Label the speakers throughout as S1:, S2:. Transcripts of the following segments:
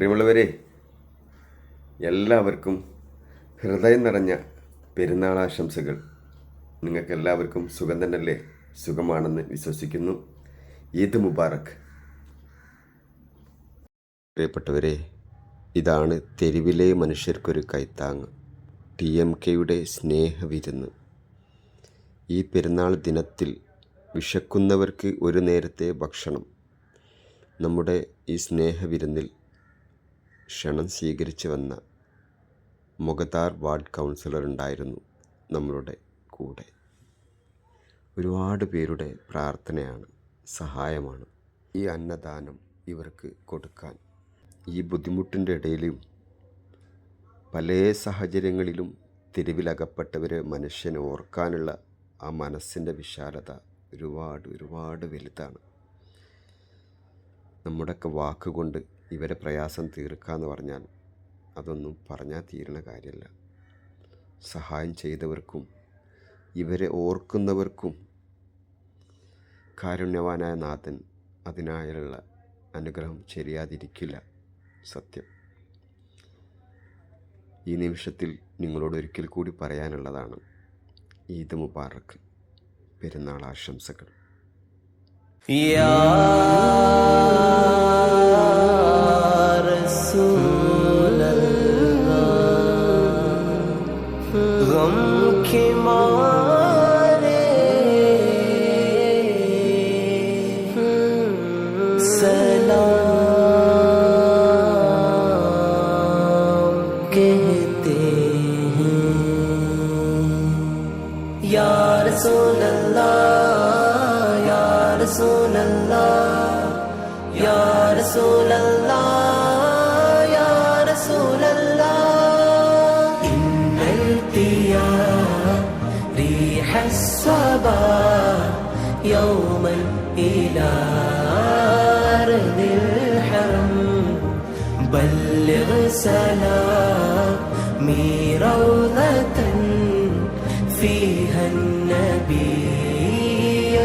S1: പ്രിയമുള്ളവരെ, എല്ലാവർക്കും ഹൃദയം നിറഞ്ഞ പെരുന്നാളാശംസകൾ. നിങ്ങൾക്കെല്ലാവർക്കും സുഖം തന്നെയല്ലേ? സുഖമാണെന്ന് വിശ്വസിക്കുന്നു. ഈദ് മുബാറക്. പ്രിയപ്പെട്ടവരെ, ഇതാണ് തെരുവിലെ മനുഷ്യർക്കൊരു കൈത്താങ്ങ്, TMKയുടെ സ്നേഹവിരുന്ന്. ഈ പെരുന്നാൾ ദിനത്തിൽ വിശക്കുന്നവർക്ക് ഒരു നേരത്തെ ഭക്ഷണം. നമ്മുടെ ഈ സ്നേഹവിരുന്നിൽ ക്ഷണം സ്വീകരിച്ചു വന്ന മുഗതാർ വാർഡ് കൗൺസിലർ ഉണ്ടായിരുന്നു നമ്മളുടെ കൂടെ. ഒരുപാട് പേരുടെ പ്രാർത്ഥനയാണ്, സഹായമാണ് ഈ അന്നദാനം ഇവർക്ക് കൊടുക്കാൻ. ഈ ബുദ്ധിമുട്ടിൻ്റെ ഇടയിലും പല സാഹചര്യങ്ങളിലും തെരുവിലകപ്പെട്ടവരെ മനുഷ്യനെ ഓർക്കാനുള്ള ആ മനസ്സിൻ്റെ വിശാലത ഒരുപാട് വലുതാണ്. നമ്മുടെയൊക്കെ വാക്കുകൊണ്ട് ഇവരെ പ്രയാസം തീർക്കാമെന്ന് പറഞ്ഞാൽ അതൊന്നും പറഞ്ഞാൽ തീരുന്ന കാര്യമല്ല. സഹായം ചെയ്തവർക്കും ഇവരെ ഓർക്കുന്നവർക്കും കാരുണ്യവാനായ നാഥൻ അതിനായുള്ള അനുഗ്രഹം ചെയ്യാതിരിക്കില്ല. സത്യം. ഈ നിമിഷത്തിൽ നിങ്ങളോട് ഒരിക്കൽ കൂടി പറയാനുള്ളതാണ്, ഈദ് മുബാറക്, പെരുന്നാൾ ആശംസകൾ.
S2: या रसूल अल्लाह, या रसूल अल्लाह, या रसूल अल्लाह, या रसूल अल्लाह. إن التيار ريح الصبا يوما إلى أرض الحرم بلغ سلامي روضة فيها النبي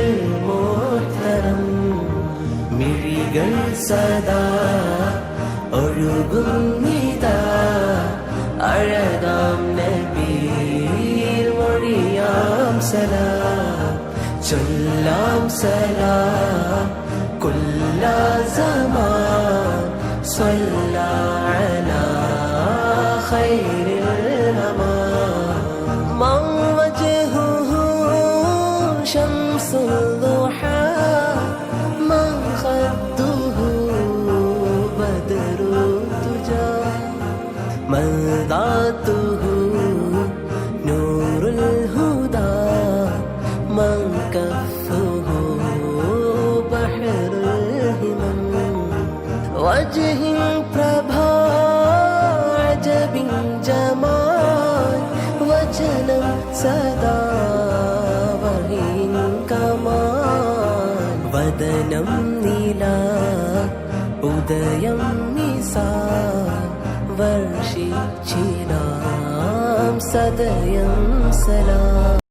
S2: المحترم. മിഴികൾ സദാ ഒഴുകുന്നിതാ അഴകാം നബിയിൽ മൊഴിയാം സലാം ചൊല്ലാം സലാം കുല്ലാ സമാൻ സ്വല്ലാ അലാ ഖൈറിൽ അമാൻ. شمس الضحى من خده بدر الدجى من ذاته نور الهدى من كفه بحر الهمم. وجه प्रभा عجب جمال وجنم सदा വദനം നീല ഉദയം നിസാ വർഷിച്ചിനാം സദയം സലാം.